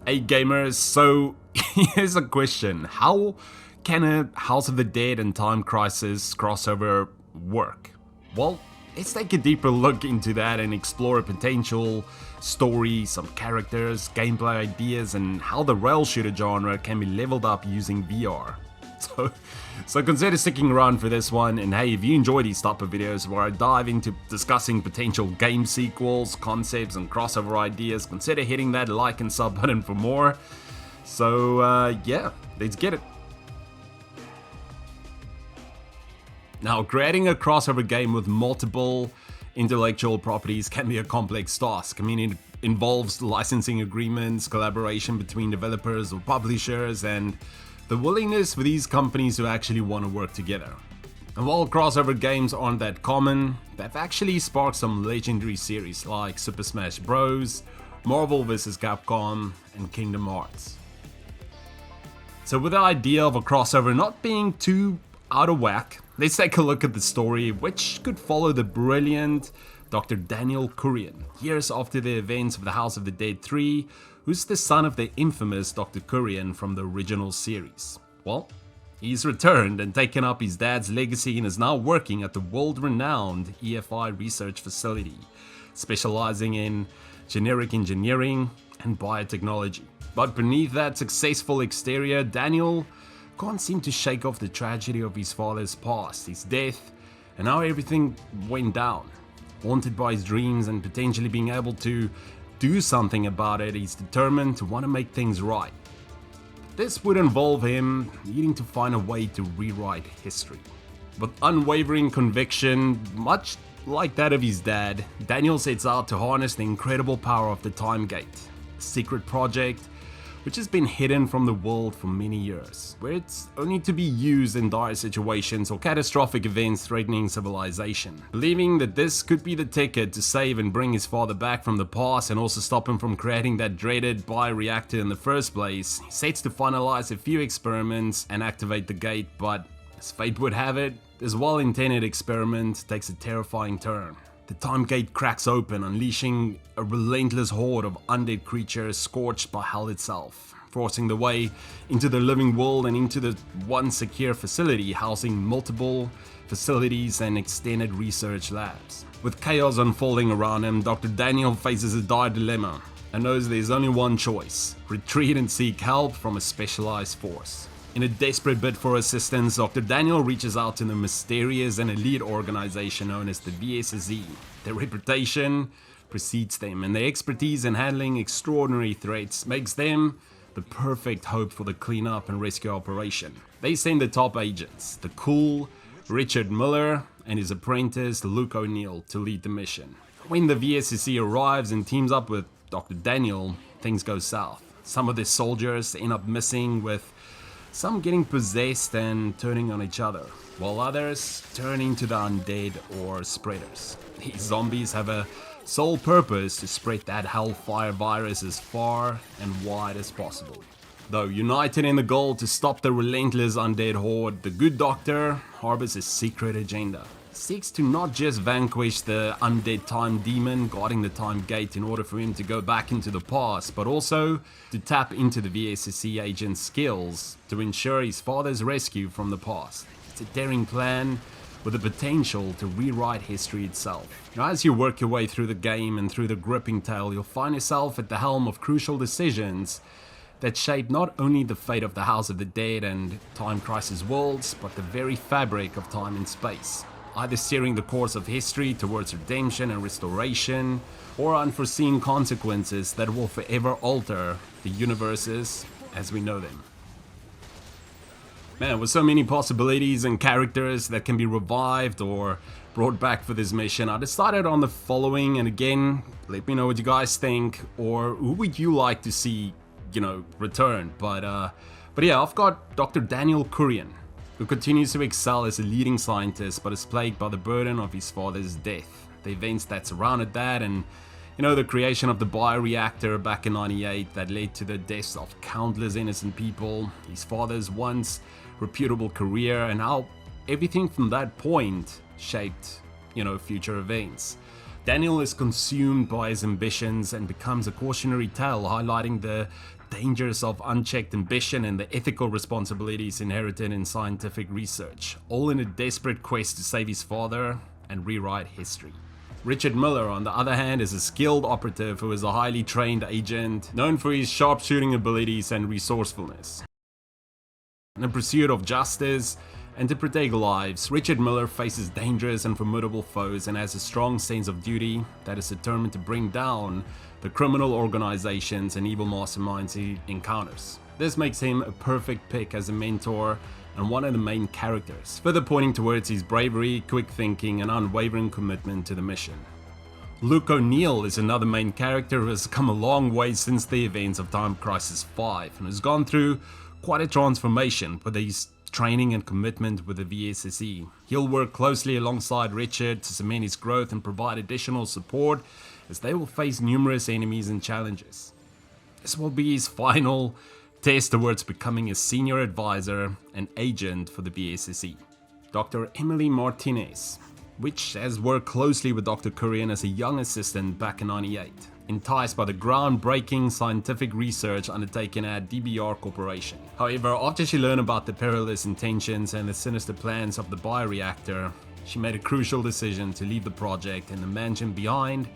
Hey gamers, so here's a question. How can a House of the Dead and Time Crisis crossover work? Well, let's take a deeper look into that and explore a potential story, some characters, gameplay ideas, and how the rail shooter genre can be leveled up using VR. So consider sticking around for this one, and hey, if you enjoy these type of videos where I dive into discussing potential game sequels, concepts, and crossover ideas, consider hitting that like and sub button for more. So yeah, let's get it. Now, creating a crossover game with multiple intellectual properties can be a complex task. I mean, it involves licensing agreements, collaboration between developers or publishers, and the willingness for these companies to actually want to work together. And while crossover games aren't that common, they've actually sparked some legendary series like Super Smash Bros., Marvel vs. Capcom, and Kingdom Hearts. So with the idea of a crossover not being too out of whack, let's take a look at the story, which could follow the brilliant Dr. Daniel Kurian, years after the events of the House of the Dead 3, who's the son of the infamous Dr. Kurian from the original series. Well, he's returned and taken up his dad's legacy and is now working at the world-renowned EFI research facility, specializing in generic engineering and biotechnology. But beneath that successful exterior, Daniel can't seem to shake off the tragedy of his father's past, his death, and how everything went down. Haunted by his dreams and potentially being able to do something about it, he's determined to want to make things right. This would involve him needing to find a way to rewrite history. With unwavering conviction, much like that of his dad, Daniel sets out to harness the incredible power of the Time Gate, a secret project which has been hidden from the world for many years, where it's only to be used in dire situations or catastrophic events threatening civilization. Believing that this could be the ticket to save and bring his father back from the past and also stop him from creating that dreaded bioreactor in the first place, he sets to finalize a few experiments and activate the gate, but as fate would have it, this well-intended experiment takes a terrifying turn. The Time Gate cracks open, unleashing a relentless horde of undead creatures scorched by hell itself, forcing the way into the living world and into the once secure facility housing multiple facilities and extended research labs. With chaos unfolding around him, Dr. Daniel faces a dire dilemma and knows there's only one choice: retreat and seek help from a specialized force. In a desperate bid for assistance, Dr. Daniel reaches out to the mysterious and elite organization known as the VSZ. Their reputation precedes them, and their expertise in handling extraordinary threats makes them the perfect hope for the cleanup and rescue operation. They send the top agents, the cool Richard Miller and his apprentice Luke O'Neill, to lead the mission. When the VSZ arrives and teams up with Dr. Daniel, things go south. Some of the soldiers end up missing, with some getting possessed and turning on each other, while others turn into the undead or spreaders. These zombies have a sole purpose to spread that hellfire virus as far and wide as possible. Though united in the goal to stop the relentless undead horde, the good doctor harbors a secret agenda. He seeks to not just vanquish the undead time demon guarding the Time Gate in order for him to go back into the past, but also to tap into the VSC agent's skills to ensure his father's rescue from the past. It's a daring plan with the potential to rewrite history itself. Now, as you work your way through the game and through the gripping tale, you'll find yourself at the helm of crucial decisions that shape not only the fate of the House of the Dead and Time Crisis worlds, but the very fabric of time and space, either steering the course of history towards redemption and restoration, or unforeseen consequences that will forever alter the universes as we know them. Man, with so many possibilities and characters that can be revived or brought back for this mission, I decided on the following, and again, let me know what you guys think, or who would you like to see, return. But yeah, I've got Dr. Daniel Kurian, who continues to excel as a leading scientist but is plagued by the burden of his father's death, the events that surrounded that, and the creation of the bioreactor back in '98 that led to the deaths of countless innocent people, his father's once reputable career, and how everything from that point shaped, future events. Daniel is consumed by his ambitions and becomes a cautionary tale highlighting the dangers of unchecked ambition and the ethical responsibilities inherited in scientific research, all in a desperate quest to save his father and rewrite history. Richard Miller, on the other hand, is a skilled operative who is a highly trained agent, known for his sharpshooting abilities and resourcefulness. In pursuit of justice and to protect lives, Richard Miller faces dangerous and formidable foes and has a strong sense of duty that is determined to bring down the criminal organizations and evil masterminds he encounters. This makes him a perfect pick as a mentor and one of the main characters, further pointing towards his bravery, quick thinking, and unwavering commitment to the mission. Luke O'Neill is another main character who has come a long way since the events of Time Crisis 5 and has gone through quite a transformation with his training and commitment with the VSSE. He'll work closely alongside Richard to cement his growth and provide additional support as they will face numerous enemies and challenges. This will be his final test towards becoming a senior advisor and agent for the VSSE. Dr. Emily Martinez, which has worked closely with Dr. Kurian as a young assistant back in '98, enticed by the groundbreaking scientific research undertaken at DBR Corporation. However, after she learned about the perilous intentions and the sinister plans of the bioreactor, she made a crucial decision to leave the project and the mansion behind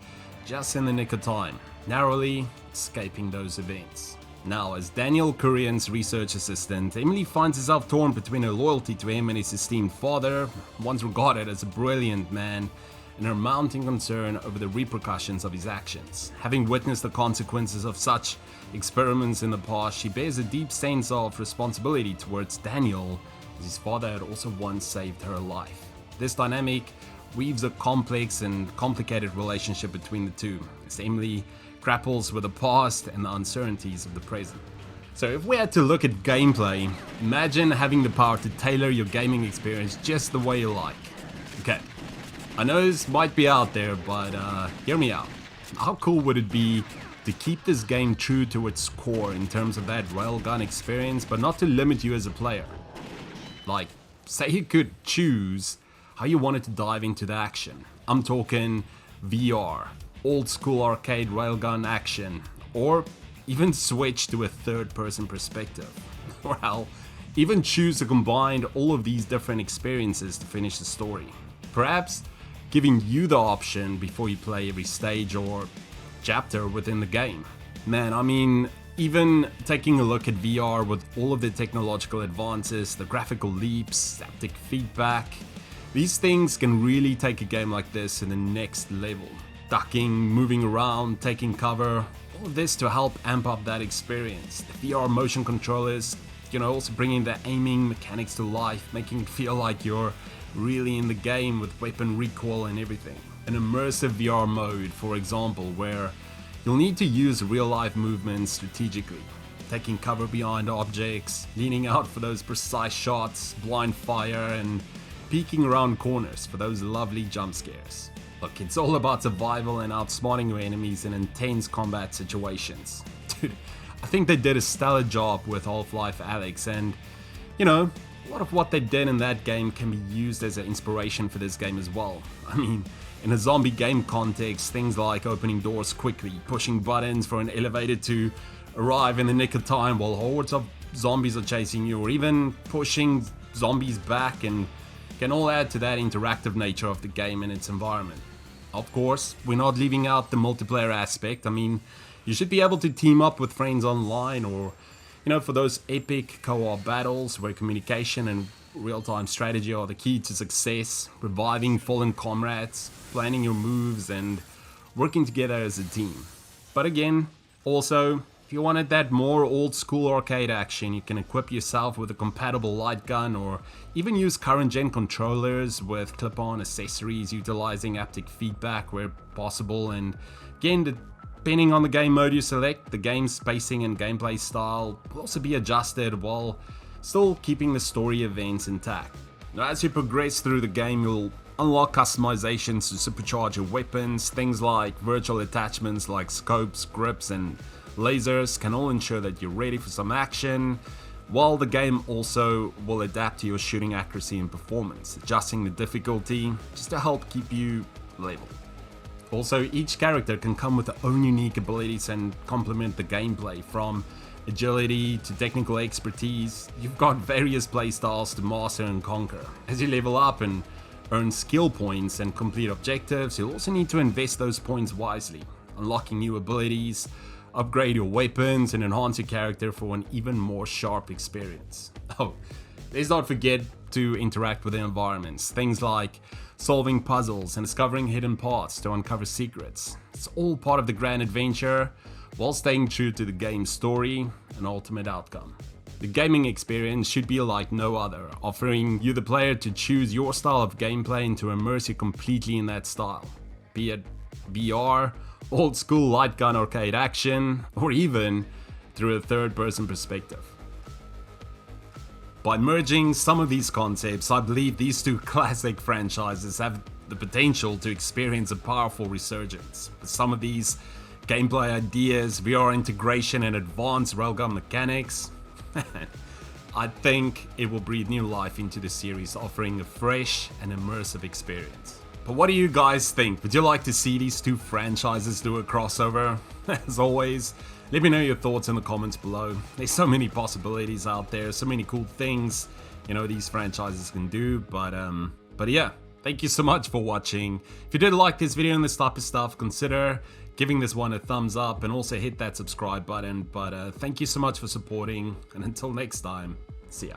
just in the nick of time, narrowly escaping those events. Now, as Daniel Kurian's research assistant, Emily finds herself torn between her loyalty to him and his esteemed father, once regarded as a brilliant man, and her mounting concern over the repercussions of his actions. Having witnessed the consequences of such experiments in the past, she bears a deep sense of responsibility towards Daniel, as his father had also once saved her life. This dynamic weaves a complex and complicated relationship between the two, as Emily grapples with the past and the uncertainties of the present. So if we had to look at gameplay, imagine having the power to tailor your gaming experience just the way you like. Okay, I know this might be out there, but hear me out. How cool would it be to keep this game true to its core in terms of that railgun experience, but not to limit you as a player? Like, say you could choose how you wanted to dive into the action. I'm talking VR, old school arcade railgun action, or even switch to a third-person perspective. Well, even choose to combine all of these different experiences to finish the story. Perhaps giving you the option before you play every stage or chapter within the game. Man, I mean, even taking a look at VR with all of the technological advances, the graphical leaps, haptic feedback, these things can really take a game like this to the next level. Ducking, moving around, taking cover, all of this to help amp up that experience. The VR motion controllers, also bringing the aiming mechanics to life, making it feel like you're really in the game with weapon recoil and everything. An immersive VR mode, for example, where you'll need to use real-life movements strategically, taking cover behind objects, leaning out for those precise shots, blind fire, and peeking around corners for those lovely jump scares. Look, it's all about survival and outsmarting your enemies in intense combat situations. Dude, I think they did a stellar job with Half-Life Alyx, and a lot of what they did in that game can be used as an inspiration for this game as well. I mean, in a zombie game context, things like opening doors quickly, pushing buttons for an elevator to arrive in the nick of time while hordes of zombies are chasing you, or even pushing zombies back, and can all add to that interactive nature of the game and its environment. Of course, we're not leaving out the multiplayer aspect. I mean, you should be able to team up with friends online, or for those epic co-op battles where communication and real-time strategy are the key to success, reviving fallen comrades, planning your moves, and working together as a team. But again, also, if you wanted that more old-school arcade action, you can equip yourself with a compatible light gun, or even use current-gen controllers with clip-on accessories utilizing haptic feedback where possible. And again, depending on the game mode you select, the game's spacing and gameplay style will also be adjusted while still keeping the story events intact. Now, as you progress through the game, you'll unlock customizations to supercharge your weapons. Things like virtual attachments like scopes, grips, and lasers can all ensure that you're ready for some action, while the game also will adapt to your shooting accuracy and performance, adjusting the difficulty just to help keep you level. Also, each character can come with their own unique abilities and complement the gameplay, from agility to technical expertise, you've got various playstyles to master and conquer. As you level up and earn skill points and complete objectives, you'll also need to invest those points wisely, unlocking new abilities, upgrade your weapons, and enhance your character for an even more sharp experience. Oh, let's not forget to interact with the environments, things like solving puzzles and discovering hidden paths to uncover secrets. It's all part of the grand adventure, while staying true to the game's story and ultimate outcome. The gaming experience should be like no other, offering you the player to choose your style of gameplay and to immerse you completely in that style, be it VR, old school light gun arcade action, or even through a third-person perspective. By merging some of these concepts, I believe these two classic franchises have the potential to experience a powerful resurgence. With some of these gameplay ideas, VR integration, and advanced railgun mechanics, I think it will breathe new life into the series, offering a fresh and immersive experience. But what do you guys think? Would you like to see these two franchises do a crossover? As always, let me know your thoughts in the comments below. There's so many possibilities out there, so many cool things, these franchises can do. But yeah, thank you so much for watching. If you did like this video and this type of stuff, consider giving this one a thumbs up and also hit that subscribe button. But thank you so much for supporting, and until next time, see ya.